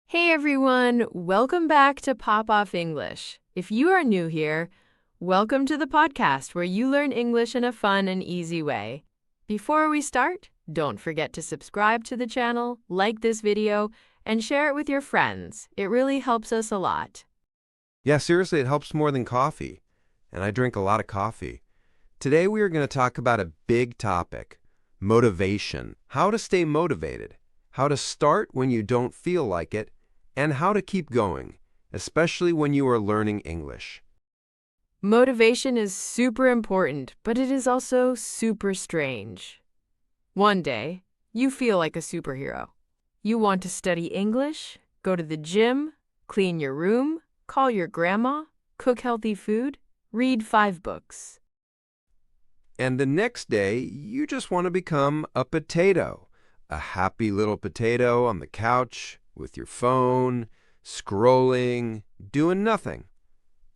Hey everyone, welcome back to Pop Off English. If you are new here, welcome to the podcast where you learn English in a fun and easy way. Before we start, don't forget to subscribe to the channel, like this video, and share it with your friends. It really helps us a lot. Yeah, seriously, it helps more than coffee. And I drink a lot of coffee. Today we are going to talk about a big topic, motivation. How to stay motivated, how to start when you don't feel like it, and how to keep going, especially when you are learning English. Motivation is super important, but it is also super strange. One day, you feel like a superhero. You want to study English, go to the gym, clean your room, call your grandma, cook healthy food, read 5 books. And the next day, you just want to become a potato, a happy little potato on the couch with your phone, scrolling, doing nothing.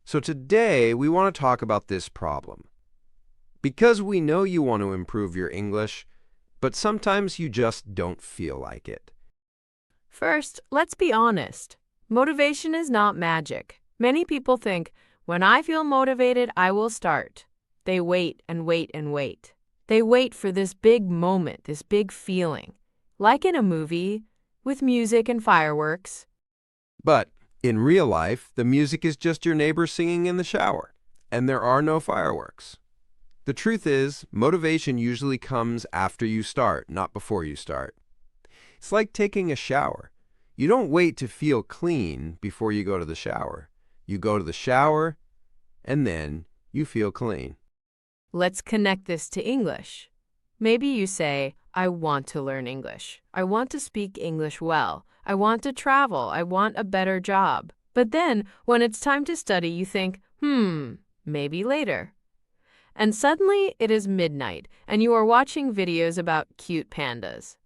So today, we want to talk about this problem. Because we know you want to improve your English, but sometimes you just don't feel like it. First, let's be honest. Motivation is not magic. Many people think, when I feel motivated, I will start. They wait and wait and wait. They wait for this big moment, this big feeling. Like in a movie, with music and fireworks. But in real life, the music is just your neighbor singing in the shower, and there are no fireworks. The truth is, motivation usually comes after you start, not before you start. It's like taking a shower. You don't wait to feel clean before you go to the shower. You go to the shower, and then you feel clean. Let's connect this to English. Maybe you say, I want to learn English. I want to speak English well. I want to travel. I want a better job. But then, when it's time to study, you think, maybe later. And suddenly, it is midnight, and you are watching videos about cute pandas.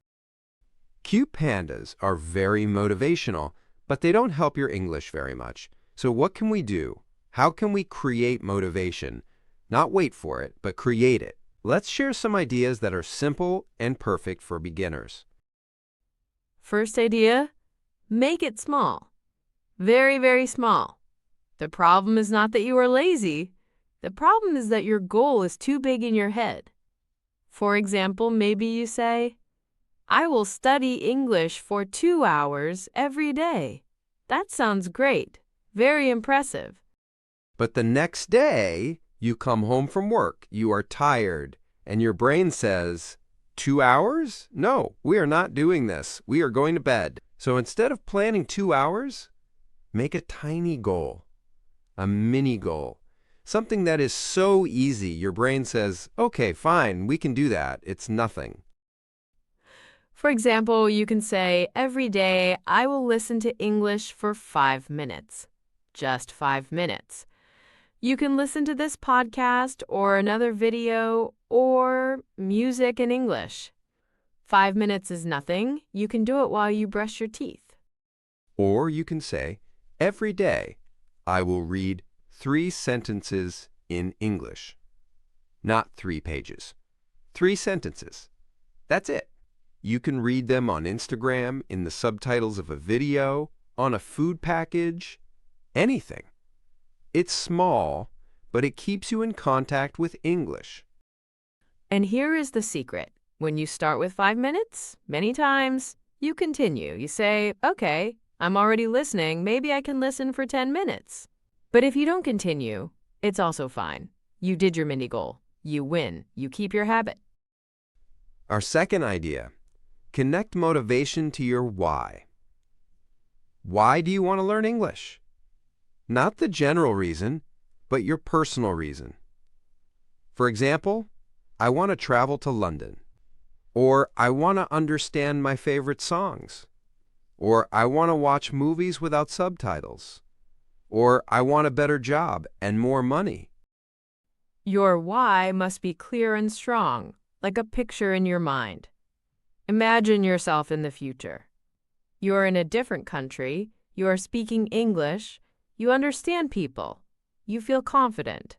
Cute pandas are very motivational, but they don't help your English very much. So what can we do? How can we create motivation? Not wait for it, but create it. Let's share some ideas that are simple and perfect for beginners. First idea, make it small. Very, very small. The problem is not that you are lazy. The problem is that your goal is too big in your head. For example, maybe you say, I will study English for 2 hours every day. That sounds great. Very impressive. But the next day, you come home from work, you are tired, and your brain says, 2 hours? No, we are not doing this. We are going to bed. So instead of planning 2 hours, make a tiny goal, a mini goal, something that is so easy your brain says, okay, fine, we can do that. It's nothing. For example, you can say, every day I will listen to English for 5 minutes. Just 5 minutes. You can listen to this podcast or another video or music in English. 5 minutes is nothing. You can do it while you brush your teeth. Or you can say, every day I will read 3 sentences in English. Not 3 pages. 3 sentences. That's it. You can read them on Instagram, in the subtitles of a video, on a food package, anything. It's small, but it keeps you in contact with English. And here is the secret. When you start with 5 minutes, many times, you continue. You say, okay, I'm already listening. Maybe I can listen for 10 minutes. But if you don't continue, it's also fine. You did your mini goal. You win. You keep your habit. Our second idea, connect motivation to your why. Why do you want to learn English? Not the general reason, but your personal reason. For example, I want to travel to London. Or I want to understand my favorite songs. Or I want to watch movies without subtitles. Or I want a better job and more money. Your why must be clear and strong, like a picture in your mind. Imagine yourself in the future. You are in a different country. You are speaking English. You understand people. You feel confident.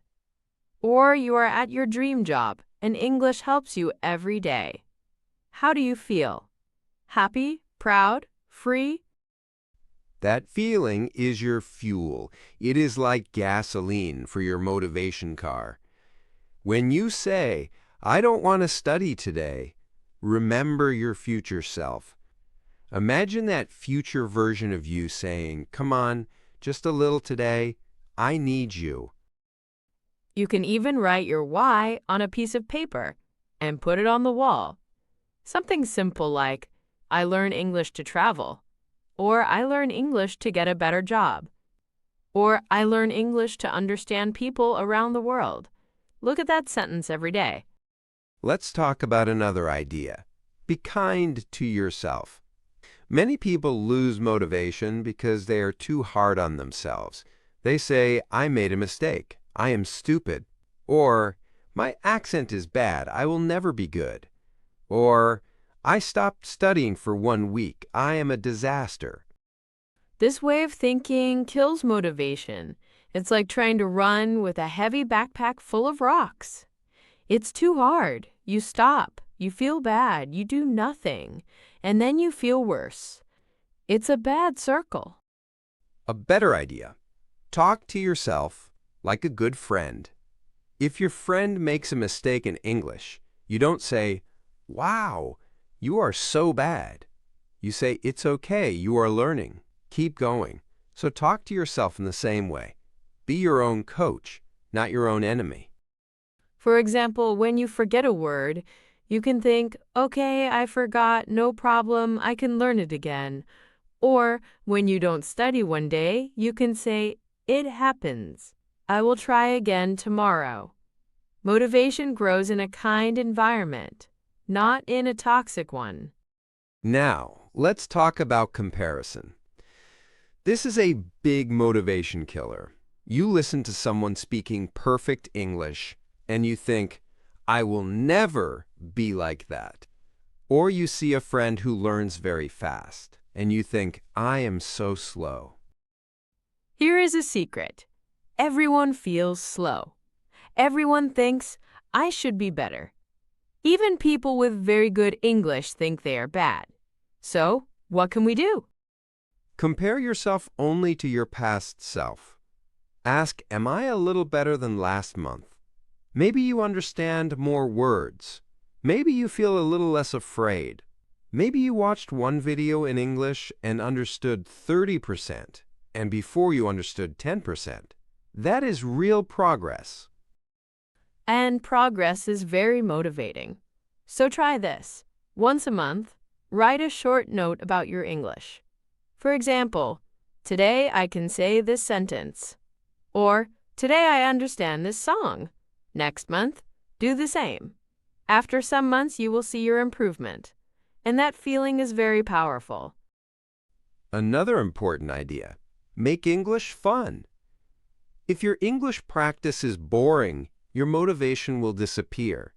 Or you are at your dream job, and English helps you every day. How do you feel? Happy? Proud? Free? That feeling is your fuel. It is like gasoline for your motivation car. When you say, I don't want to study today, remember your future self. Imagine that future version of you saying, come on, just a little today. I need you. You can even write your why on a piece of paper and put it on the wall. Something simple like, I learn English to travel, or I learn English to get a better job, or I learn English to understand people around the world. Look at that sentence every day. Let's talk about another idea. Be kind to yourself. Many people lose motivation because they are too hard on themselves. They say, I made a mistake. I am stupid. Or, my accent is bad. I will never be good. Or, I stopped studying for 1 week. I am a disaster. This way of thinking kills motivation. It's like trying to run with a heavy backpack full of rocks. It's too hard. You stop. You feel bad. You do nothing. And then you feel worse. It's a bad circle. A better idea. Talk to yourself like a good friend. If your friend makes a mistake in English, you don't say, wow, you are so bad. You say, it's okay, you are learning. Keep going. So talk to yourself in the same way. Be your own coach, not your own enemy. For example, when you forget a word, you can think, okay, I forgot, no problem, I can learn it again. Or when you don't study one day, you can say, it happens. I will try again tomorrow. Motivation grows in a kind environment, not in a toxic one. Now, let's talk about comparison. This is a big motivation killer. You listen to someone speaking perfect English, and you think, I will never be like that. Or you see a friend who learns very fast, and you think, I am so slow. Here is a secret. Everyone feels slow. Everyone thinks, I should be better. Even people with very good English think they are bad. So, what can we do? Compare yourself only to your past self. Ask, am I a little better than last month? Maybe you understand more words. Maybe you feel a little less afraid. Maybe you watched one video in English and understood 30%, and before you understood 10%. That is real progress. And progress is very motivating. So try this. Once a month, write a short note about your English. For example, today I can say this sentence. Or, today I understand this song. Next month, do the same. After some months, you will see your improvement. And that feeling is very powerful. Another important idea, make English fun. If your English practice is boring, your motivation will disappear.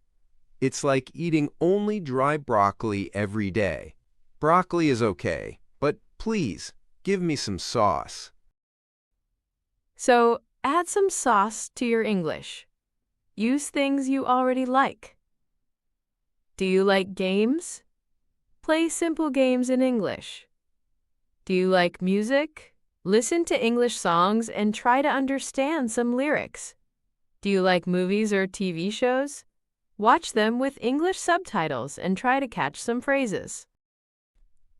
It's like eating only dry broccoli every day. Broccoli is okay, but please, give me some sauce. So, add some sauce to your English. Use things you already like. Do you like games? Play simple games in English. Do you like music? Listen to English songs and try to understand some lyrics. Do you like movies or TV shows? Watch them with English subtitles and try to catch some phrases.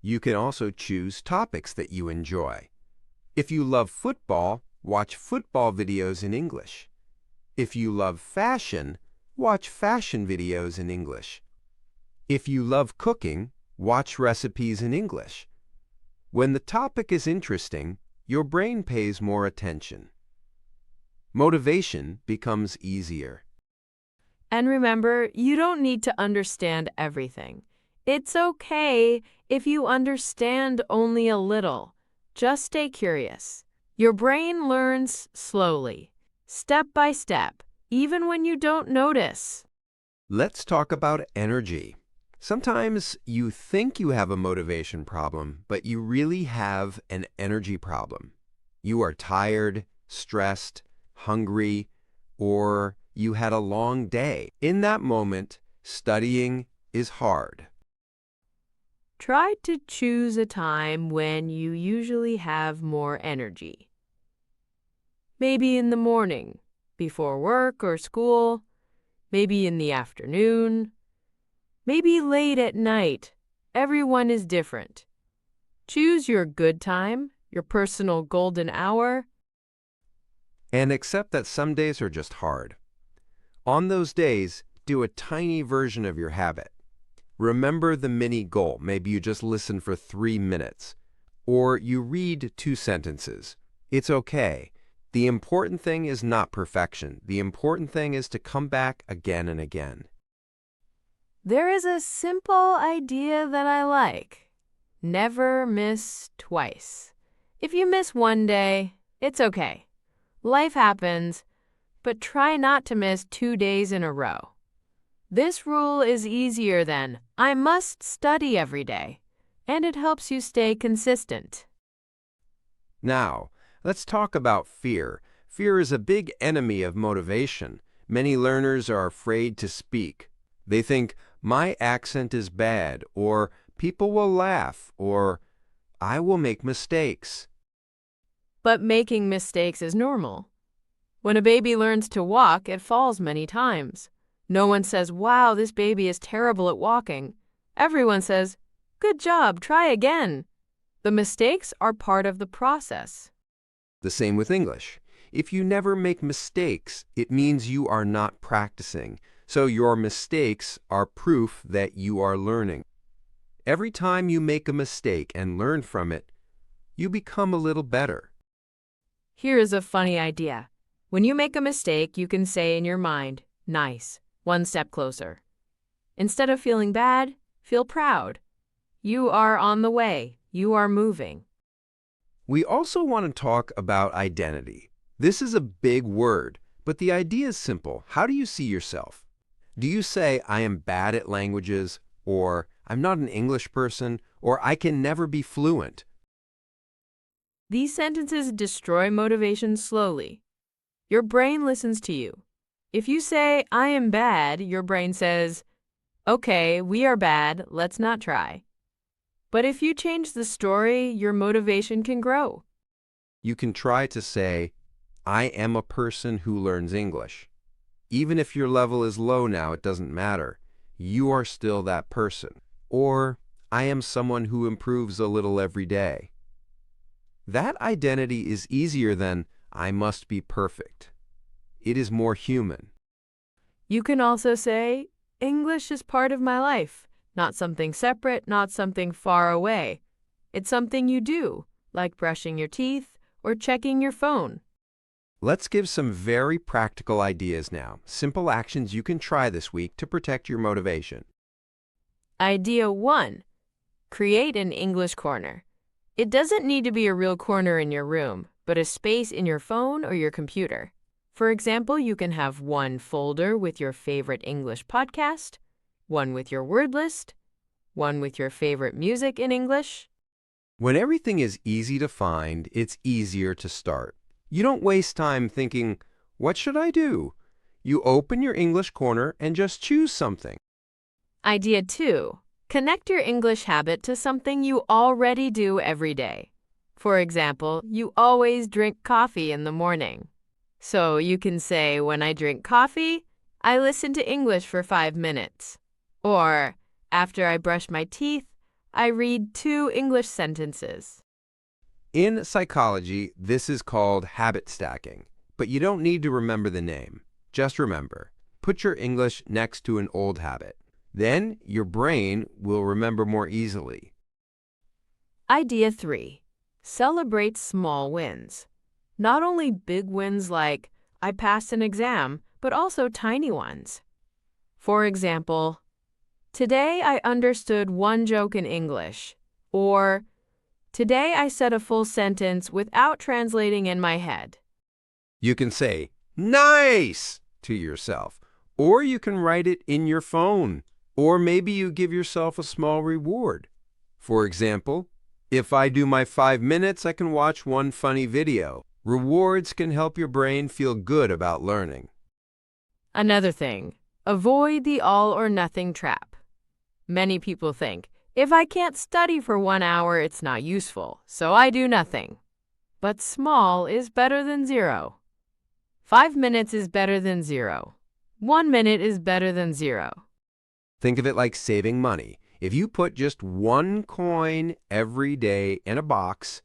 You can also choose topics that you enjoy. If you love football, watch football videos in English. If you love fashion, watch fashion videos in English. If you love cooking, watch recipes in English. When the topic is interesting, your brain pays more attention. Motivation becomes easier. And remember, you don't need to understand everything. It's okay if you understand only a little. Just stay curious. Your brain learns slowly, step by step, even when you don't notice. Let's talk about energy. Sometimes you think you have a motivation problem, but you really have an energy problem. You are tired, stressed, hungry, or you had a long day. In that moment, studying is hard. Try to choose a time when you usually have more energy. Maybe in the morning, before work or school, maybe in the afternoon, maybe late at night. Everyone is different. Choose your good time, your personal golden hour. And accept that some days are just hard. On those days, do a tiny version of your habit. Remember the mini goal. Maybe you just listen for 3 minutes. Or you read 2 sentences. It's okay. The important thing is not perfection. The important thing is to come back again and again. There is a simple idea that I like. Never miss twice. If you miss one day, it's okay. Life happens, but try not to miss 2 days in a row. This rule is easier than I must study every day, and it helps you stay consistent. Now, let's talk about fear. Fear is a big enemy of motivation. Many learners are afraid to speak. They think, my accent is bad, or people will laugh, or I will make mistakes. But making mistakes is normal. When a baby learns to walk, it falls many times. No one says, wow, this baby is terrible at walking. Everyone says, good job, try again. The mistakes are part of the process. The same with English. If you never make mistakes, it means you are not practicing. So your mistakes are proof that you are learning. Every time you make a mistake and learn from it, you become a little better. Here is a funny idea. When you make a mistake, you can say in your mind, nice, one step closer. Instead of feeling bad, feel proud. You are on the way. You are moving. We also want to talk about identity. This is a big word, but the idea is simple. How do you see yourself? Do you say, I am bad at languages, or I'm not an English person, or I can never be fluent? These sentences destroy motivation slowly. Your brain listens to you. If you say, I am bad, your brain says, okay, we are bad, let's not try. But if you change the story, your motivation can grow. You can try to say, I am a person who learns English. Even if your level is low now, it doesn't matter. You are still that person. Or, I am someone who improves a little every day. That identity is easier than, I must be perfect. It is more human. You can also say, English is part of my life, not something separate, not something far away. It's something you do, like brushing your teeth or checking your phone. Let's give some very practical ideas now, simple actions you can try this week to protect your motivation. Idea 1. Create an English corner. It doesn't need to be a real corner in your room, but a space in your phone or your computer. For example, you can have one folder with your favorite English podcast, one with your word list, one with your favorite music in English. When everything is easy to find, it's easier to start. You don't waste time thinking, what should I do? You open your English corner and just choose something. Idea 2. Connect your English habit to something you already do every day. For example, you always drink coffee in the morning. So you can say, when I drink coffee, I listen to English for 5 minutes. Or, after I brush my teeth, I read 2 English sentences. In psychology, this is called habit stacking, but you don't need to remember the name. Just remember, put your English next to an old habit. Then your brain will remember more easily. Idea 3. Celebrate small wins. Not only big wins like, I passed an exam, but also tiny ones. For example, today I understood one joke in English, or today I said a full sentence without translating in my head. You can say, nice, to yourself, or you can write it in your phone, or maybe you give yourself a small reward. For example, if I do my 5 minutes, I can watch one funny video. Rewards can help your brain feel good about learning. Another thing, avoid the all or nothing trap. Many people think, If I can't study for 1 hour, it's not useful, so I do nothing. But small is better than 0. 5 minutes is better than 0. 1 minute is better than 0. Think of it like saving money. If you put just one coin every day in a box,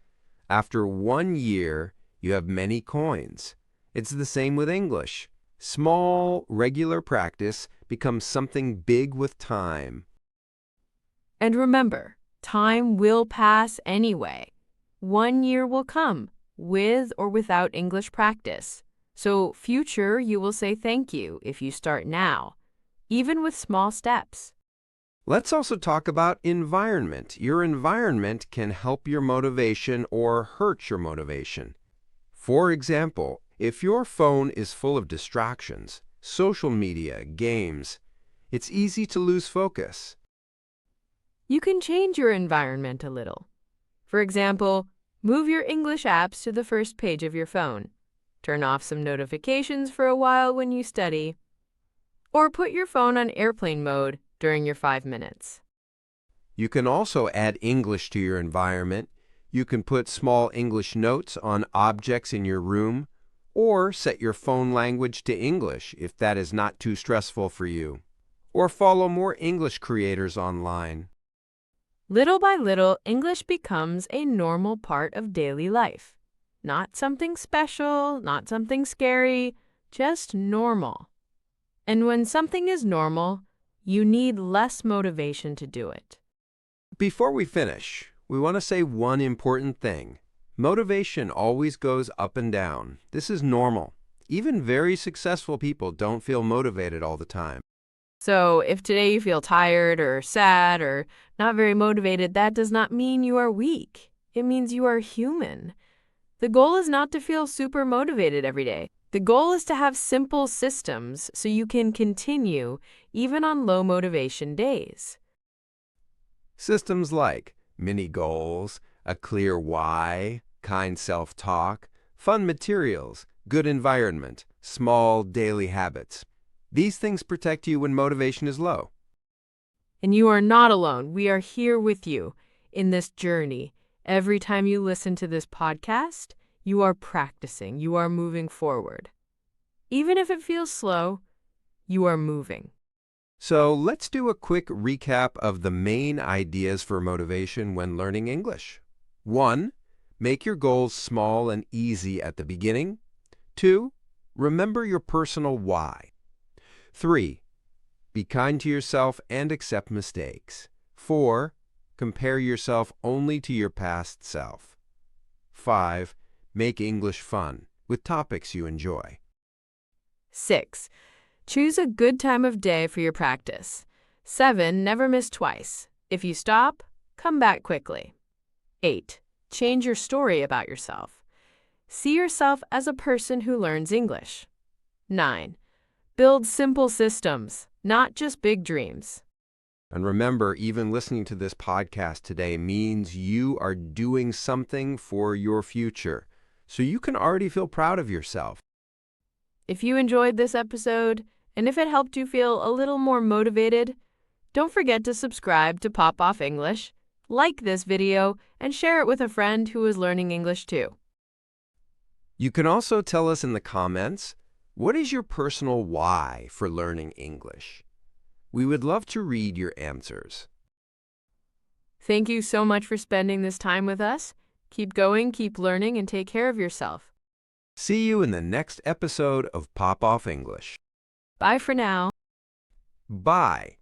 after 1 year, you have many coins. It's the same with English. Small, regular practice becomes something big with time. And remember, time will pass anyway. 1 year will come, with or without English practice. So future, you will say thank you if you start now, even with small steps. Let's also talk about environment. Your environment can help your motivation or hurt your motivation. For example, if your phone is full of distractions, social media, games, it's easy to lose focus. You can change your environment a little. For example, move your English apps to the first page of your phone. Turn off some notifications for a while when you study. Or put your phone on airplane mode during your 5 minutes. You can also add English to your environment. You can put small English notes on objects in your room, or set your phone language to English if that is not too stressful for you. Or follow more English creators online. Little by little, English becomes a normal part of daily life. Not something special, not something scary, just normal. And when something is normal, you need less motivation to do it. Before we finish, we want to say one important thing. Motivation always goes up and down. This is normal. Even very successful people don't feel motivated all the time. So if today you feel tired or sad or not very motivated, that does not mean you are weak. It means you are human. The goal is not to feel super motivated every day. The goal is to have simple systems so you can continue even on low motivation days. Systems like mini goals, a clear why, kind self-talk, fun materials, good environment, small daily habits. These things protect you when motivation is low. And you are not alone. We are here with you in this journey. Every time you listen to this podcast, you are practicing, you are moving forward. Even if it feels slow, you are moving. So let's do a quick recap of the main ideas for motivation when learning English. 1. Make your goals small and easy at the beginning. 2. Remember your personal why. 3. Be kind to yourself and accept mistakes. 4. Compare yourself only to your past self. 5. Make English fun with topics you enjoy. 6. Choose a good time of day for your practice. 7. Never miss twice. If you stop, come back quickly. 8. Change your story about yourself. See yourself as a person who learns English. 9. Build simple systems, not just big dreams. And remember, even listening to this podcast today means you are doing something for your future. So you can already feel proud of yourself. If you enjoyed this episode, and if it helped you feel a little more motivated, don't forget to subscribe to Pop Off English, like this video, and share it with a friend who is learning English too. You can also tell us in the comments, what is your personal why for learning English? We would love to read your answers. Thank you so much for spending this time with us. Keep going, keep learning, and take care of yourself. See you in the next episode of Pop Off English. Bye for now. Bye.